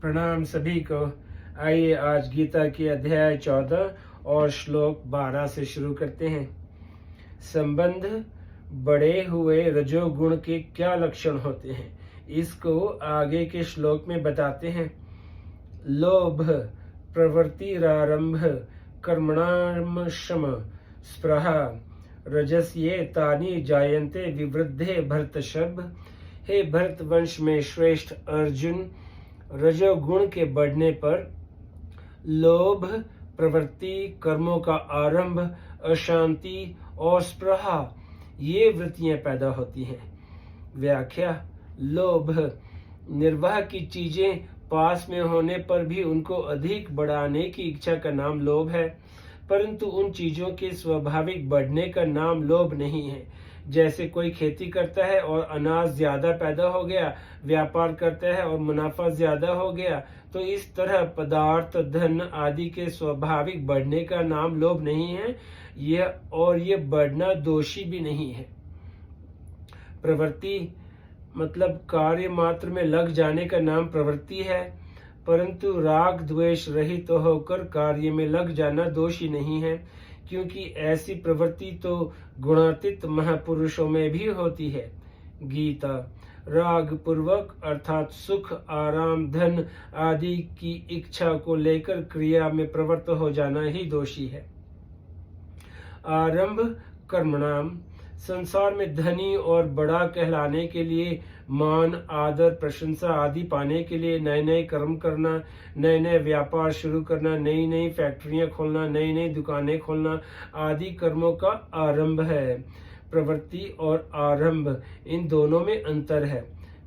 प्रणाम सभी को। आइए आज गीता के अध्याय 14 और श्लोक 12 से शुरू करते हैं। संबंध बढ़े हुए रजोगुण के क्या लक्षण होते हैं, इसको आगे के श्लोक में बताते हैं। लोभ, प्रवृत्तिरारंभ, कर्मणामशम, स्पृहा, रजस्ये तानि जायन्ते विवृद्धे भरतशर्म। हे भरत वंश में श्रेष्ठ अर्जुन, रजोगुण के बढ़ने पर लोभ, प्रवृत्ति, कर्मों का आरंभ, अशांति और स्पृहा, ये वृत्तियां पैदा होती हैं। व्याख्या: लोभ, निर्वाह की चीजें पास में होने पर भी उनको अधिक बढ़ाने की इच्छा का नाम लोभ है, परंतु उन चीजों के स्वाभाविक बढ़ने का नाम लोभ नहीं है। जैसे कोई खेती करता है और अनाज ज्यादा पैदा हो गया, व्यापार करता है और मुनाफा ज्यादा हो गया, तो इस तरह पदार्थ, धन आदि के स्वाभाविक बढ़ने का नाम लोभ नहीं है। ये बढ़ना दोषी भी नहीं है। प्रवृत्ति मतलब कार्य मात्र में लग जाने का नाम प्रवृत्ति है, परंतु राग द्वेष रहित होकर कार्य में लग जाना दोषी नहीं है, क्योंकि ऐसी प्रवृत्ति तो गुणातीत महापुरुषों में भी होती है। गीता: राग पूर्वक अर्थात सुख, आराम, धन आदि की इच्छा को लेकर क्रिया में प्रवृत्त हो जाना ही दोषी है। आरंभ कर्मणाम, संसार में धनी और बड़ा कहलाने के लिए, मान, आदर, प्रशंसा आदि पाने के लिए नए नए कर्म करना, नए नए व्यापार शुरू करना, नई नई फैक्ट्रियां खोलना, नई नई दुकानें खोलना आदि कर्मों का आरंभ है। प्रवृत्ति और आरंभ, इन दोनों में अंतर है।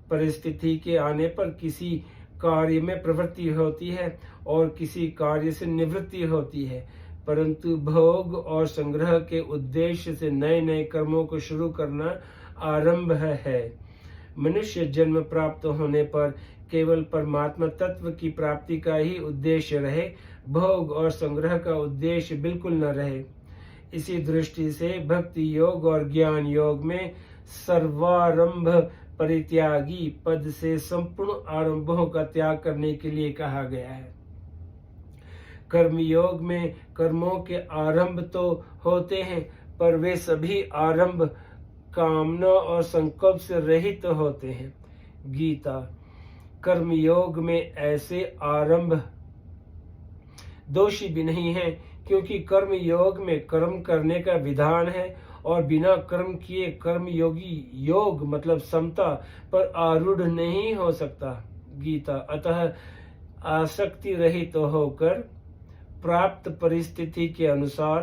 परिस्थिति के आने पर किसी कार्य में प्रवृत्ति होती है और किसी कार्य से निवृत्ति होती है, परंतु भोग और संग्रह के उद्देश्य से नए नए कर्मों को शुरू करना आरंभ है। मनुष्य जन्म प्राप्त होने पर केवल परमात्मा तत्व की प्राप्ति का ही उद्देश्य रहे, भोग और संग्रह का उद्देश्य बिल्कुल न रहे। इसी दृष्टि से भक्ति योग और ज्ञान योग में सर्वारंभ परित्यागी पद से संपूर्ण आरंभों का त्याग करने के लिए कहा गया है। कर्म योग में कर्मों के आरंभ तो होते हैं, पर वे सभी आरंभ कामना और संकल्प से रहित होते हैं। गीता: कर्म योग में ऐसे आरंभ दोषी भी नहीं है, क्योंकि कर्म योग में कर्म करने का विधान है और बिना कर्म किए कर्म योगी योग मतलब समता पर आरूढ़ नहीं हो सकता। गीता: अतः आसक्ति रहित होकर प्राप्त परिस्थिति के अनुसार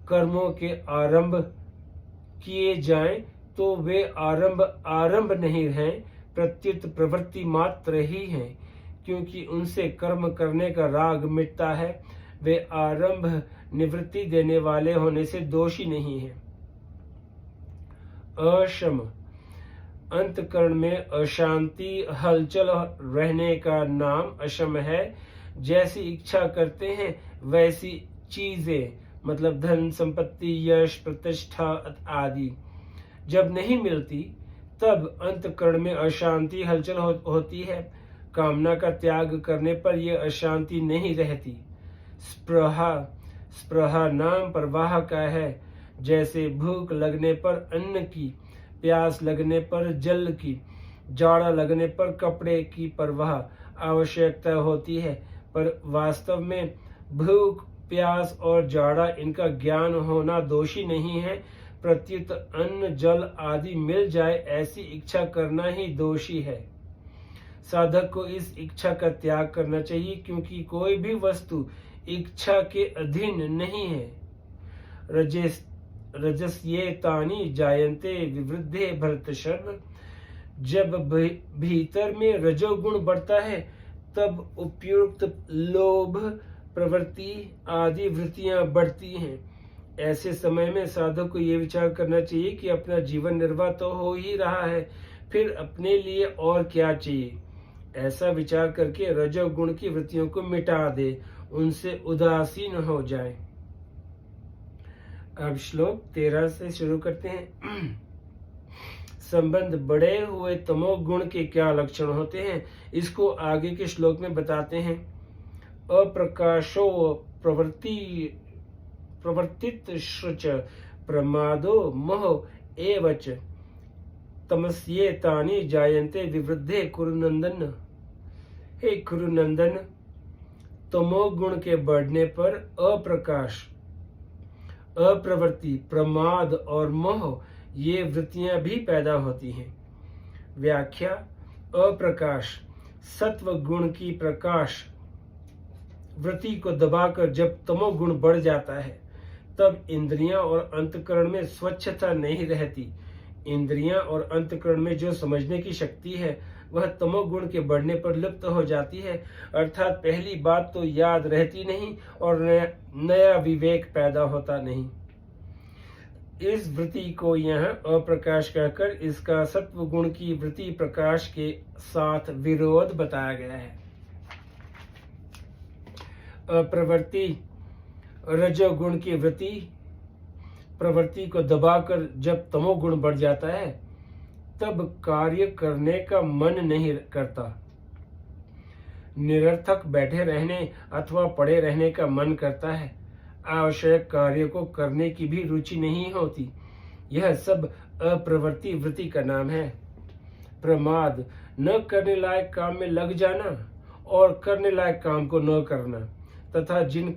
कर्मों के आरंभ किए जाएं तो वे आरंभ नहीं हैं, प्रत्युत प्रवृत्ति मात्र ही हैं, क्योंकि उनसे कर्म करने का राग मिटता है। वे आरंभ निवृत्ति देने वाले होने से दोषी नहीं है। अशम, अंतकरण में अशांति हलचल रहने का नाम अशम है। जैसी इच्छा करते हैं वैसी चीजें मतलब धन, संपत्ति, यश, प्रतिष्ठा आदि जब नहीं मिलती, तब अंतकरण में अशांति हलचल होती है। कामना का त्याग करने पर यह अशांति नहीं रहती। स्पृहा नाम प्रवाह का है। जैसे भूख लगने पर अन्न की, प्यास लगने पर जल की, जाड़ा लगने पर कपड़े की परवाह आवश्यकता होती है, पर वास्तव में भूख, प्यास और जाड़ा इनका ज्ञान होना दोषी नहीं है, प्रत्युत अन्न, जल आदि मिल जाए ऐसी इच्छा करना ही दोषी है। साधक को इस इच्छा का त्याग करना चाहिए, क्योंकि कोई भी वस्तु इच्छा के अधीन नहीं है। रजस्ये तानि जायन्ते विवृद्धे भरतशर्म, जब भीतर में रजोगुण बढ़ता है तब उपयुक्त लोभ, प्रवृत्ति आदि वृत्तियां बढ़ती हैं। ऐसे समय में साधक को ये विचार करना चाहिए कि अपना जीवन निर्वाह तो हो ही रहा है, फिर अपने लिए और क्या चाहिए। ऐसा विचार करके रजोगुण की वृत्तियों को मिटा दे, उनसे उदासीन हो जाए। अब श्लोक 13 से शुरू करते हैं। संबंध बढ़े हुए तमोगुण के क्या लक्षण होते हैं, इसको आगे के श्लोक में बताते हैं। अप्रकाशो प्रवर्तित श्रुच प्रमादो मोह एवच तमस्येतानि जायन्ते विवृद्धे कुरुनंदन। हे कुरुनंदन, तमोगुण के बढ़ने पर अप्रकाश, अप्रवृत्ति, प्रमाद और मोह ये वृत्तियां भी पैदा होती हैं। व्याख्या: अप्रकाश सत्व गुण की प्रकाश वृत्ति को दबाकर जब तमोगुण बढ़ जाता है तब इंद्रियां और अंतःकरण में स्वच्छता नहीं रहती। इंद्रियां और अंतःकरण में जो समझने की शक्ति है वह तमोगुण के बढ़ने पर लुप्त हो जाती है, अर्थात पहली बात तो याद रहती नहीं और नया विवेक पैदा होता नहीं। इस वृत्ति को यहाँ अप्रकाश कहकर इसका सत्व गुण की वृत्ति प्रकाश के साथ विरोध बताया गया है। अप्रवृत्ति रजोगुण की वृत्ति प्रवृत्ति को दबाकर जब तमोगुण बढ़ जाता है तब कार्य करने का मन नहीं करता। निरर्थक बैठे रहने अथवा पड़े रहने का मन करता है। आवश्यक कार्य को करने की भी रुचि नहीं होती। यह सब अप्रवृत्ति वृत्ति का नाम है। प्रमाद न करने लायक काम में लग जाना और करने लायक काम को न करना, तथा जिन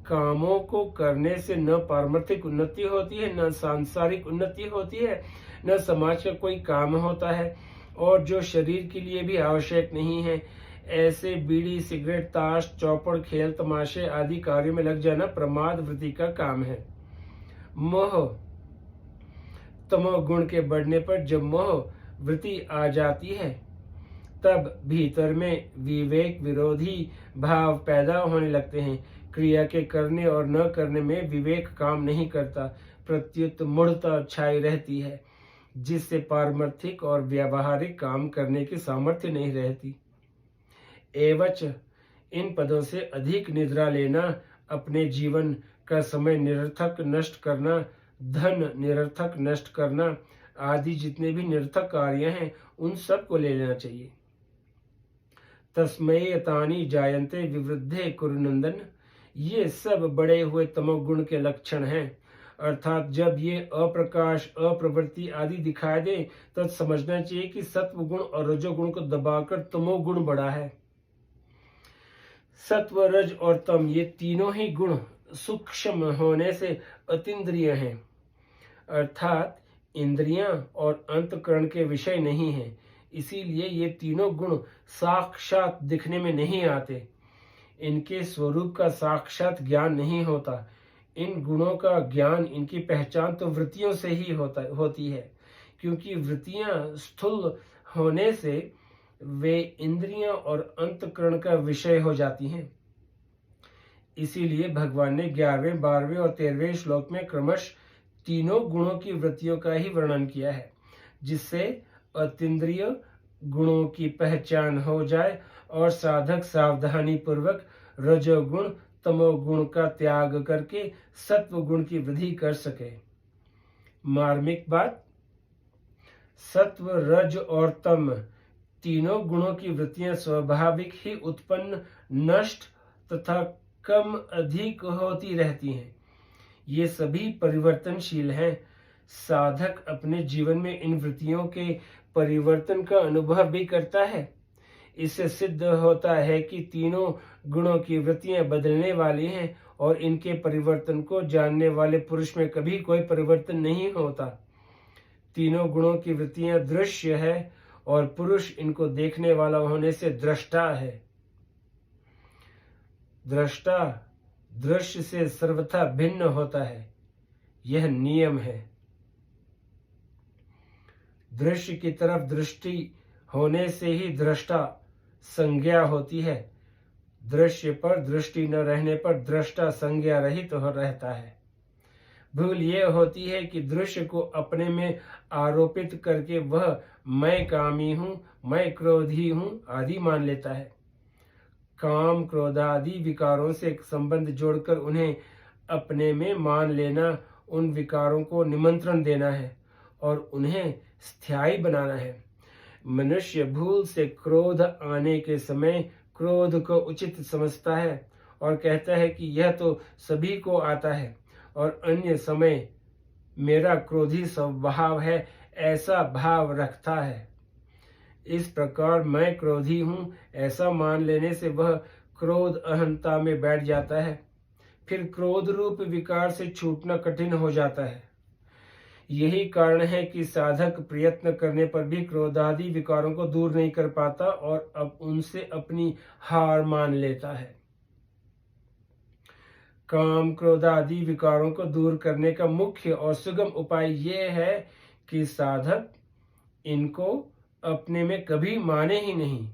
कामों को करने से न पारमार्थिक उन्नति होती है, न सांसारिक उन्नति होती है, न समाज का कोई काम होता है और जो शरीर के लिए भी आवश्यक नहीं है, ऐसे बीड़ी, सिगरेट, ताश, चौपड़, खेल, तमाशे आदि कार्यों में लग जाना प्रमाद वृत्ति का काम है। मोह तमोगुण के बढ़ने पर जब मोह वृत्ति आ जाती है तब भीतर में विवेक विरोधी भाव पैदा होने लगते हैं। क्रिया के करने और न करने में विवेक काम नहीं करता, प्रत्युत मूढ़ता छाई रहती है, जिससे पारमार्थिक और व्यावहारिक काम करने की सामर्थ्य नहीं रहती। एवच इन पदों से अधिक निद्रा लेना, अपने जीवन का समय निरर्थक नष्ट करना, धन निरर्थक नष्ट करना आदि जितने भी निरर्थक कार्य हैं उन सब को ले लेना चाहिए। तस्मैयतानि जायन्ते विवृद्धे कुरुनंदन, ये सब बड़े हुए तमोगुण के लक्षण हैं। अर्थात जब ये अप्रकाश, अप्रवृत्ति आदि दिखाई दे तो समझना चाहिए कि सत्व गुण और रजोगुण को दबाकर तमोगुण बढ़ा है। सत्व, रज और तम ये तीनों ही गुण सूक्ष्म होने से अतीन्द्रिय हैं, अर्थात इंद्रियां और अंतःकरण के विषय नहीं हैं। इसीलिए ये तीनों गुण साक्षात दिखने में नहीं आते। इनके स्वरूप का साक्षात ज्ञान नहीं होता। इन गुणों का ज्ञान, इनकी पहचान तो वृत्तियों से ही होती है, क्योंकि वृत्तियां स्थूल होने से वे इंद्रियां और अंतःकरण का विषय हो जाती हैं। इसीलिए भगवान ने 11वें, 12वें और 13वें श्लोक में क्रमश तीनों गुणों की वृत्तियों का ही वर्णन किया है, जिससे अतीन्द्रिय गुणों की पहचान हो जाए और साधक सावधानी पूर्वक रजोगुण तमोगुण का त्याग करके सत्व गुण की वृद्धि कर सके। मार्मिक बात, सत्व, रज और तम तीनों गुणों की वृत्तियां स्वाभाविक ही उत्पन्न, नष्ट तथा कम अधिक होती रहती हैं। ये सभी परिवर्तनशील हैं। साधक अपने जीवन में इन वृत्तियों के परिवर्तन का अनुभव भी करता है। इससे सिद्ध होता है कि तीनों गुणों की वृत्तियां बदलने वाली हैं और इनके परिवर्तन को जानने वाले पुरुष में कभी कोई परिवर्तन नहीं होता। तीनों गुणों की वृत्तियां दृश्य है और पुरुष इनको देखने वाला होने से दृष्टा है। दृष्टा दृश्य से सर्वथा भिन्न होता है, यह नियम है। दृश्य की तरफ दृष्टि होने से ही दृष्टा संज्ञा होती है। दृश्य पर दृष्टि न रहने पर दृष्टा संज्ञा रहित हो रहता है। भूल यह होती है कि दृश्य को अपने में आरोपित करके वह मैं कामी हूँ, मैं क्रोधी हूँ आदि मान लेता है। काम, क्रोध आदि विकारों से संबंध जोड़कर उन्हें अपने में मान लेना, उन विकारों को निमंत्रण देना है और उन्हें स्थायी बनाना है। मनुष्य भूल से क्रोध आने के समय क्रोध को उचित समझता है और कहता है कि यह तो सभी को आता है, और अन्य समय मेरा क्रोधी स्वभाव है, ऐसा भाव रखता है। इस प्रकार मैं क्रोधी हूं ऐसा मान लेने से वह क्रोध अहंता में बैठ जाता है। फिर क्रोध रूप विकार से छूटना कठिन हो जाता है। यही कारण है कि साधक प्रयत्न करने पर भी क्रोधादि विकारों को दूर नहीं कर पाता और अब उनसे अपनी हार मान लेता है। काम क्रोध आदि विकारों को दूर करने का मुख्य और सुगम उपाय यह है कि साधक इनको अपने में कभी माने ही नहीं।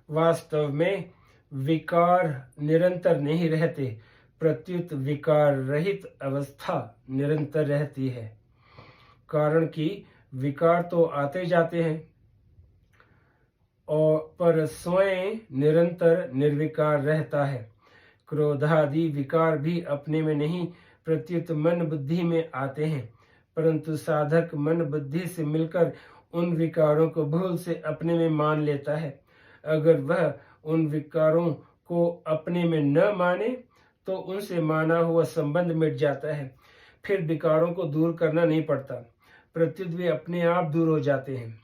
वास्तव में विकार निरंतर नहीं रहते, प्रत्युत विकार रहित अवस्था निरंतर रहती है। कारण कि विकार तो आते जाते हैं और पर स्वयं निरंतर निर्विकार रहता है। क्रोधादि विकार भी अपने में नहीं, प्रत्युत मन बुद्धि में आते हैं, परंतु साधक मन बुद्धि से मिलकर उन विकारों को भूल से अपने में मान लेता है। अगर वह उन विकारों को अपने में न माने तो उनसे माना हुआ संबंध मिट जाता है। फिर विकारों को दूर करना नहीं पड़ता, प्रत्युत वे अपने आप दूर हो जाते हैं।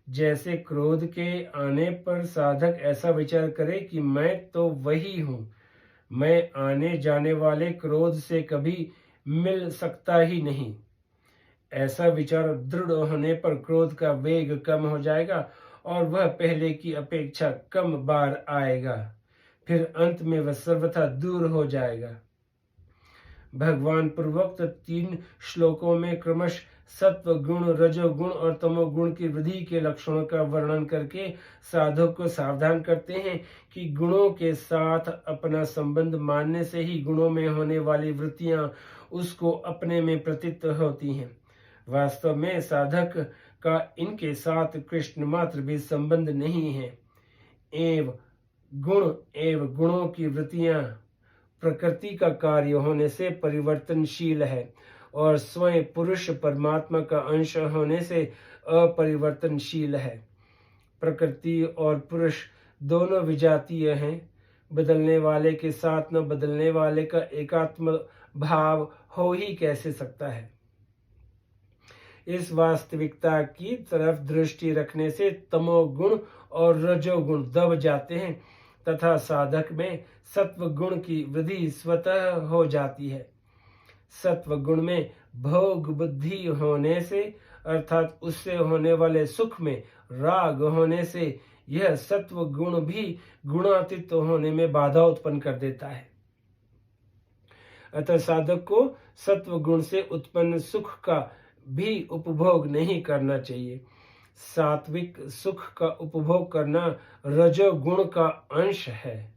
जैसे क्रोध के आने पर साधक ऐसा विचार करे कि मैं तो वही हूँ, मैं आने जाने वाले क्रोध से कभी मिल सकता ही नहीं। ऐसा विचार दृढ़ होने पर क्रोध का वेग कम हो जाएगा और वह पहले की अपेक्षा कम बार आएगा। फिर अंत में वह सर्वथा दूर हो जाएगा। भगवान पूर्वोक्त 3 श्लोकों में क्रमश सत्व गुण, रजोगुण और तमोगुण की वृद्धि के लक्षणों का वर्णन करके साधक को सावधान करते हैं कि गुणों के साथ अपना संबंध मानने से ही गुणों में होने वाली वृत्तियां उसको अपने में प्रतीत होती हैं। वास्तव में साधक का इनके साथ कृष्ण मात्र भी संबंध नहीं है। एवं गुणों की वृत्तियां प्रकृति का कार्य होने से परिवर्तनशील है और स्वयं पुरुष परमात्मा का अंश होने से अपरिवर्तनशील है। प्रकृति और पुरुष दोनों विजातीय हैं। बदलने वाले के साथ न बदलने वाले का एकात्म भाव हो ही कैसे सकता है। इस वास्तविकता की तरफ दृष्टि रखने से तमोगुण और रजोगुण दब जाते हैं तथा साधक में सत्व गुण की वृद्धि स्वतः हो जाती है। सत्व गुण में भोग बुद्धि होने से अर्थात उससे होने वाले सुख में राग होने से यह सत्व गुण भी गुणातीत होने में बाधा उत्पन्न कर देता है। अतः साधक को सत्व गुण से उत्पन्न सुख का भी उपभोग नहीं करना चाहिए। सात्विक सुख का उपभोग करना रजोगुण का अंश है।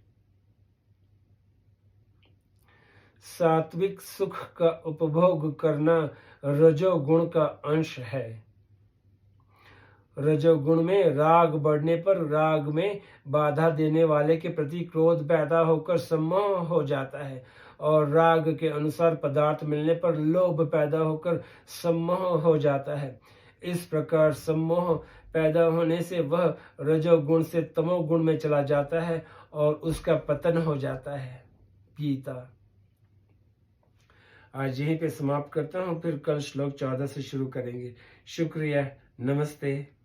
सात्विक सुख का उपभोग करना रजोगुण का अंश है। रजोगुण में राग बढ़ने पर राग में बाधा देने वाले के प्रति क्रोध पैदा होकर सम्मोह हो जाता है और राग के अनुसार पदार्थ मिलने पर लोभ पैदा होकर सम्मोह हो जाता है। इस प्रकार सम्मोह पैदा होने से वह रजोगुण से तमोगुण में चला जाता है और उसका पतन हो जाता है। गीता। आज यहीं पे समाप्त करता हूँ, फिर कल श्लोक 14 से शुरू करेंगे। शुक्रिया, नमस्ते।